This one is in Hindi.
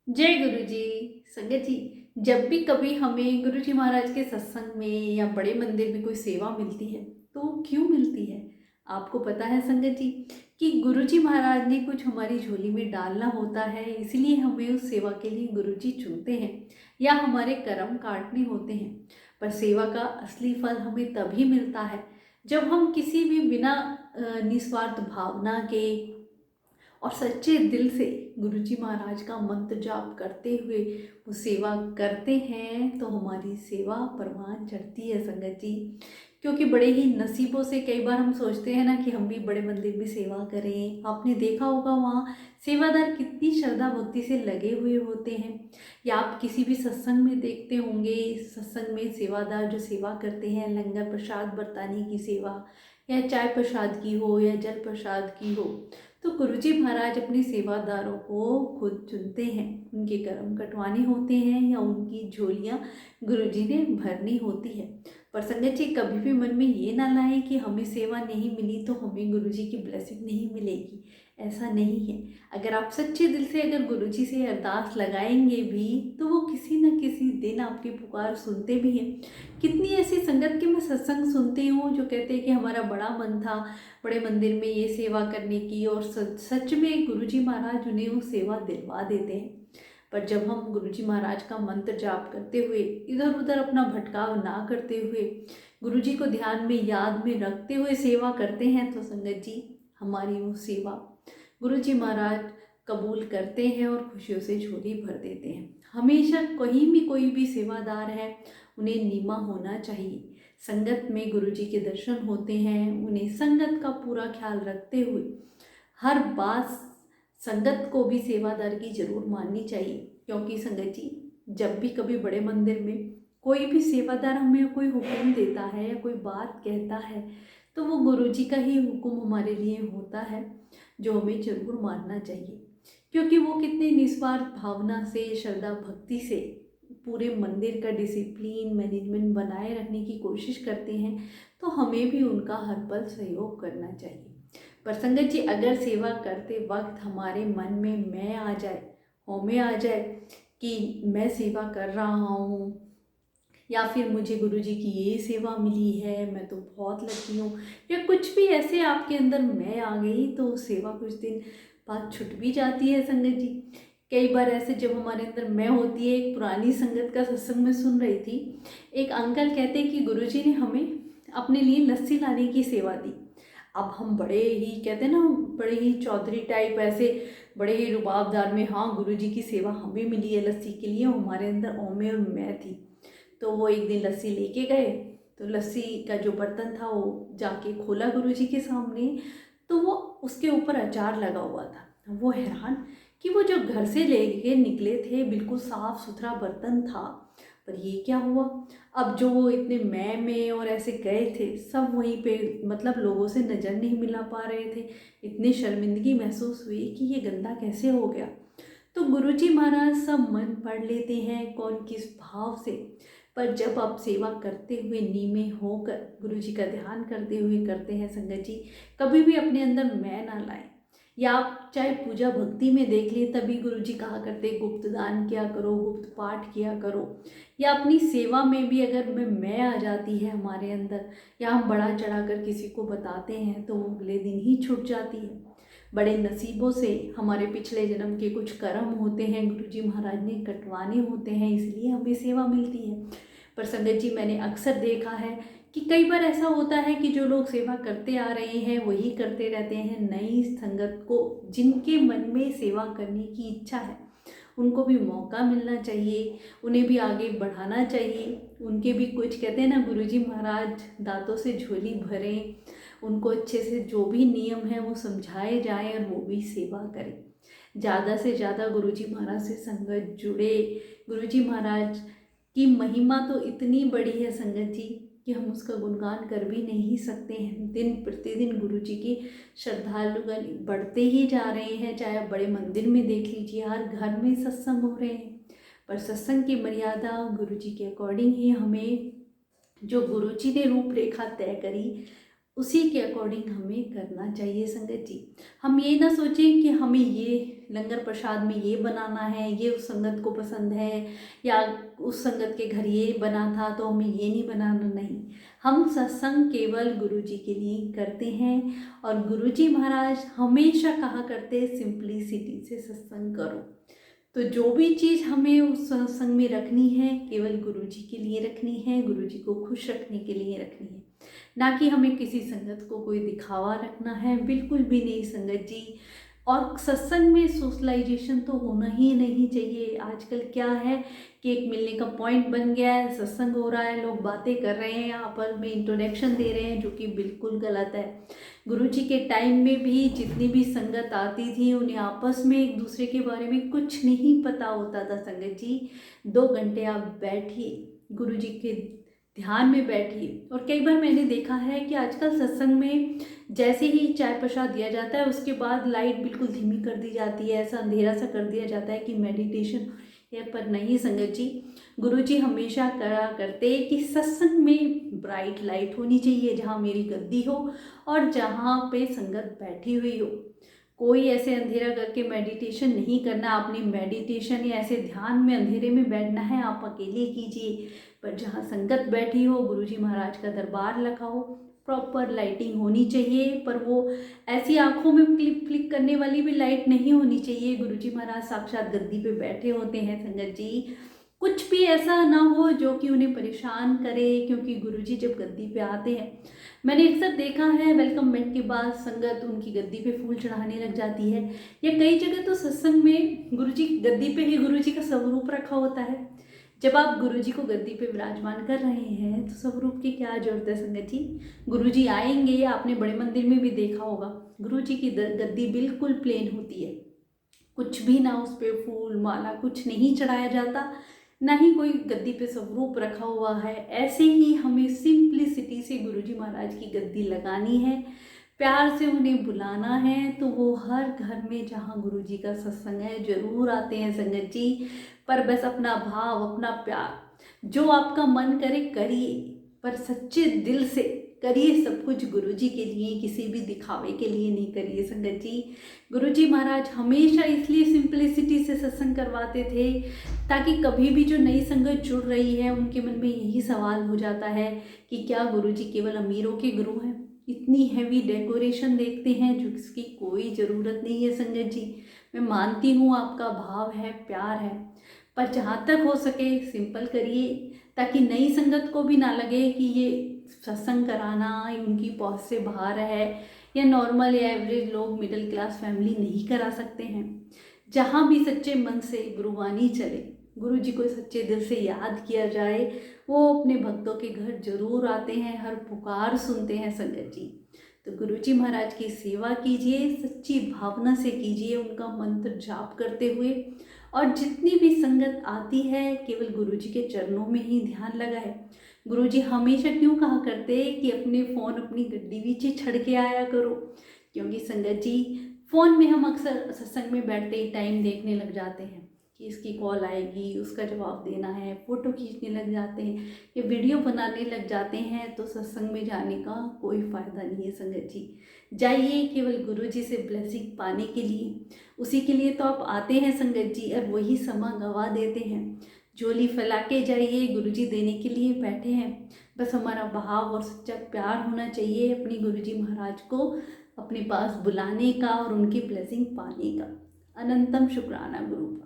जय गुरु जी। संगत जी, जब भी कभी हमें गुरु जी महाराज के सत्संग में या बड़े मंदिर में कोई सेवा मिलती है तो क्यों मिलती है? आपको पता है संगत जी कि गुरु जी महाराज ने कुछ हमारी झोली में डालना होता है, इसलिए हमें उस सेवा के लिए गुरु जी चुनते हैं या हमारे कर्म काटने होते हैं। पर सेवा का असली फल हमें तभी मिलता है जब हम किसी भी बिना निस्वार्थ भावना के और सच्चे दिल से गुरुजी महाराज का मंत्र जाप करते हुए वो सेवा करते हैं तो हमारी सेवा परवान चढ़ती है संगत जी। क्योंकि बड़े ही नसीबों से कई बार हम सोचते हैं ना कि हम भी बड़े मंदिर में सेवा करें। आपने देखा होगा वहाँ सेवादार कितनी श्रद्धा भक्ति से लगे हुए होते हैं, या आप किसी भी सत्संग में देखते होंगे सत्संग में सेवादार जो सेवा करते हैं, लंगर प्रसाद बरताने की सेवा या चाय प्रसाद की हो या जल प्रसाद की हो, तो गुरुजी महाराज अपने सेवादारों को खुद चुनते हैं। उनके कर्म कटवाने होते हैं या उनकी झोलियाँ गुरुजी ने भरनी होती है। पर संगत जी, कभी भी मन में ये ना लाएं कि हमें सेवा नहीं मिली तो हमें गुरुजी की ब्लेसिंग नहीं मिलेगी। ऐसा नहीं है। अगर आप सच्चे दिल से अगर गुरुजी से अरदास लगाएंगे भी तो वो किसी न किसी दिन आपकी पुकार सुनते भी हैं। कितनी ऐसी संगत के मैं सत्संग सुनती हूँ जो कहते हैं कि हमारा बड़ा मन था बड़े मंदिर में ये सेवा करने की, और सच में गुरुजी महाराज उन्हें वो सेवा दिलवा देते हैं। पर जब हम गुरुजी महाराज का मंत्र जाप करते हुए इधर उधर अपना भटकाव ना करते हुए गुरुजी को ध्यान में याद में रखते हुए सेवा करते हैं तो संगत जी, हमारी वो सेवा गुरुजी महाराज कबूल करते हैं और खुशियों से झोली भर देते हैं। हमेशा कहीं भी कोई भी सेवादार है उन्हें नीमा होना चाहिए। संगत में गुरुजी के दर्शन होते हैं, उन्हें संगत का पूरा ख्याल रखते हुए हर बात संगत को भी सेवादार की जरूर माननी चाहिए। क्योंकि संगत जी, जब भी कभी बड़े मंदिर में कोई भी सेवादार हमें कोई हुक्म देता है या कोई बात कहता है तो वो गुरुजी का ही हुक्म हमारे लिए होता है, जो हमें जरूर मानना चाहिए। क्योंकि वो कितने निस्वार्थ भावना से श्रद्धा भक्ति से पूरे मंदिर का डिसिप्लिन मैनेजमेंट बनाए रखने की कोशिश करते हैं, तो हमें भी उनका हर पल सहयोग करना चाहिए। पर संगत जी, अगर सेवा करते वक्त हमारे मन में मैं आ जाए, हमें आ जाए कि मैं सेवा कर रहा हूँ या फिर मुझे गुरुजी की ये सेवा मिली है, मैं तो बहुत लकी हूँ, या कुछ भी ऐसे आपके अंदर मैं आ गई तो सेवा कुछ दिन बाद छूट भी जाती है संगत जी। कई बार ऐसे जब हमारे अंदर मैं होती है, एक पुरानी संगत का सत्संग में सुन रही थी, एक अंकल कहते कि गुरुजी ने हमें अपने लिए लस्सी लाने की सेवा दी। अब हम बड़े ही कहते हैं ना, बड़े ही चौधरी टाइप ऐसे बड़े ही रुबाबदार में, हाँ गुरुजी की सेवा हमें मिली है लस्सी के लिए, हमारे अंदर ओमे और मैं थी। तो वो एक दिन लस्सी लेके गए, तो लस्सी का जो बर्तन था वो जाके खोला गुरुजी के सामने, तो वो उसके ऊपर अचार लगा हुआ था। वो हैरान कि वो जो घर से लेके निकले थे बिल्कुल साफ सुथरा बर्तन था, पर ये क्या हुआ। अब जो वो इतने मैं में और ऐसे गए थे सब वहीं पे, मतलब लोगों से नज़र नहीं मिला पा रहे थे। इतनी शर्मिंदगी महसूस हुई कि ये गंदा कैसे हो गया। तो गुरुजी महाराज सब मन पढ़ लेते हैं कौन किस भाव से। पर जब आप सेवा करते हुए नीमे होकर गुरुजी का ध्यान करते हुए करते हैं संगत जी, कभी भी अपने अंदर मैं ना लाएं। या आप चाहे पूजा भक्ति में देख लें, तभी गुरुजी कहा करते गुप्त दान किया करो, गुप्त पाठ किया करो। या अपनी सेवा में भी अगर मैं आ जाती है हमारे अंदर, या हम बढ़ा चढ़ा कर किसी को बताते हैं तो वो अगले दिन ही छूट जाती है। बड़े नसीबों से हमारे पिछले जन्म के कुछ कर्म होते हैं गुरुजी महाराज ने कटवाने होते हैं, इसलिए हमें सेवा मिलती है। पर संगत जी, मैंने अक्सर देखा है कि कई बार ऐसा होता है कि जो लोग सेवा करते आ रहे हैं वही करते रहते हैं। नई संगत को, जिनके मन में सेवा करने की इच्छा है, उनको भी मौका मिलना चाहिए, उन्हें भी आगे बढ़ाना चाहिए। उनके भी कुछ कहते हैं ना, गुरुजी महाराज दांतों से झोली भरें, उनको अच्छे से जो भी नियम है वो समझाए जाएं और वो भी सेवा करें। ज़्यादा से ज़्यादा गुरुजी महाराज से संगत जुड़े। गुरुजी महाराज की महिमा तो इतनी बड़ी है संगत जी कि हम उसका गुणगान कर भी नहीं सकते हैं। दिन प्रतिदिन गुरुजी की श्रद्धालुगण बढ़ते ही जा रहे हैं। चाहे आप बड़े मंदिर में देख लीजिए, हर घर में सत्संग हो रहे हैं। पर सत्संग की मर्यादा गुरुजी के अकॉर्डिंग ही हमें, जो गुरुजी ने रूपरेखा तय करी उसी के अकॉर्डिंग हमें करना चाहिए संगत जी। हम ये ना सोचें कि हमें ये लंगर प्रसाद में ये बनाना है, ये उस संगत को पसंद है, या उस संगत के घर ये बना था तो हमें ये नहीं बनाना। नहीं, हम सत्संग केवल गुरु जी के लिए करते हैं। और गुरु जी महाराज हमेशा कहा करते, सिंप्लिसिटी से सत्संग करो। तो जो भी चीज़ हमें उस सत्संग में रखनी है केवल गुरु जी के लिए रखनी है, गुरु जी को खुश रखने के लिए रखनी है, ना कि हमें किसी संगत को कोई दिखावा रखना है, बिल्कुल भी नहीं संगत जी। और सत्संग में सोशलाइजेशन तो होना ही नहीं चाहिए। आजकल क्या है कि एक मिलने का पॉइंट बन गया है, सत्संग हो रहा है, लोग बातें कर रहे हैं, आपस में इंट्रोडक्शन दे रहे हैं, जो कि बिल्कुल गलत है। गुरु जी के टाइम में भी जितनी भी संगत आती थी उन्हें आपस में एक दूसरे के बारे में कुछ नहीं पता होता था संगत जी। 2 घंटे आप बैठिए, गुरु जी के ध्यान में बैठिए। और कई बार मैंने देखा है कि आजकल सत्संग में जैसे ही चाय प्रसाद दिया जाता है उसके बाद लाइट बिल्कुल धीमी कर दी जाती है, ऐसा अंधेरा सा कर दिया जाता है कि मेडिटेशन है। पर नहीं संगत जी, गुरु जी हमेशा करा करते कि सत्संग में ब्राइट लाइट होनी चाहिए, जहाँ मेरी गद्दी हो और जहाँ पे संगत बैठी हुई हो। कोई ऐसे अंधेरा करके मेडिटेशन नहीं करना। अपनी मेडिटेशन या ऐसे ध्यान में अंधेरे में बैठना है आप अकेले कीजिए, पर जहाँ संगत बैठी हो, गुरुजी महाराज का दरबार लगा हो, प्रॉपर लाइटिंग होनी चाहिए। पर वो ऐसी आंखों में क्लिक क्लिक करने वाली भी लाइट नहीं होनी चाहिए। गुरुजी महाराज साक्षात गद्दी पे बैठे होते हैं संगत जी, कुछ भी ऐसा ना हो जो कि उन्हें परेशान करे, क्योंकि गुरुजी जब गद्दी पे आते हैं, मैंने अक्सर देखा है वेलकम मैट के बाद संगत उनकी गद्दी पे फूल चढ़ाने लग जाती है, या कई जगह तो सत्संग में गुरुजी गद्दी पे ही गुरुजी का स्वरूप रखा होता है। जब आप गुरुजी को गद्दी पे विराजमान कर रहे हैं तो स्वरूप की क्या जरूरत है संगत जी। गुरुजी आएंगे, आपने बड़े मंदिर में भी देखा होगा, गुरुजी की गद्दी बिल्कुल प्लेन होती है, कुछ भी ना उस पे फूल माला कुछ नहीं चढ़ाया जाता, ना ही कोई गद्दी पे स्वरूप रखा हुआ है। ऐसे ही हमें सिंप्लिसिटी से गुरुजी महाराज की गद्दी लगानी है, प्यार से उन्हें बुलाना है, तो वो हर घर में जहाँ गुरुजी का सत्संग है जरूर आते हैं संगत जी। पर बस अपना भाव, अपना प्यार, जो आपका मन करे करिए, पर सच्चे दिल से करिए सब कुछ गुरुजी के लिए, किसी भी दिखावे के लिए नहीं करिए संगत जी। गुरुजी महाराज हमेशा इसलिए सिंप्लिसिटी से सत्संग करवाते थे ताकि कभी भी जो नई संगत जुड़ रही है उनके मन में यही सवाल हो जाता है कि क्या गुरुजी केवल अमीरों के गुरु हैं। इतनी हैवी डेकोरेशन देखते हैं जो इसकी कोई ज़रूरत नहीं है संगत जी। मैं मानती हूँ आपका भाव है, प्यार है, पर जहाँ तक हो सके सिंपल करिए, ताकि नई संगत को भी ना लगे कि ये सत्संग कराना उनकी पहुँच से बाहर है, या नॉर्मल या एवरेज लोग मिडिल क्लास फैमिली नहीं करा सकते हैं। जहाँ भी सच्चे मन से गुरुवाणी चले, गुरु जी को सच्चे दिल से याद किया जाए, वो अपने भक्तों के घर जरूर आते हैं, हर पुकार सुनते हैं संगत जी। तो गुरु जी महाराज की सेवा कीजिए, सच्ची भावना से कीजिए, उनका मंत्र जाप करते हुए। और जितनी भी संगत आती है केवल गुरु जी के चरणों में ही ध्यान लगाए। गुरु जी हमेशा क्यों कहा करते कि अपने फ़ोन अपनी गड्डी नीचे छड़ के आया करो, क्योंकि संगत जी फ़ोन में हम अक्सर सत्संग में बैठते ही टाइम देखने लग जाते हैं कि इसकी कॉल आएगी, उसका जवाब देना है, फ़ोटो खींचने लग जाते हैं या वीडियो बनाने लग जाते हैं, तो सत्संग में जाने का कोई फ़ायदा नहीं है संगत जी। जाइए केवल गुरु जी से ब्लेसिंग पाने के लिए, उसी के लिए तो आप आते हैं संगत जी, और वही समा गवा देते हैं। झोली फैला के जाइए, गुरु जी देने के लिए बैठे हैं। बस हमारा भाव और सच्चा प्यार होना चाहिए अपने गुरु जी महाराज को अपने पास बुलाने का और उनकी ब्लेसिंग पाने का। अनंतम शुक्राना गुरु का।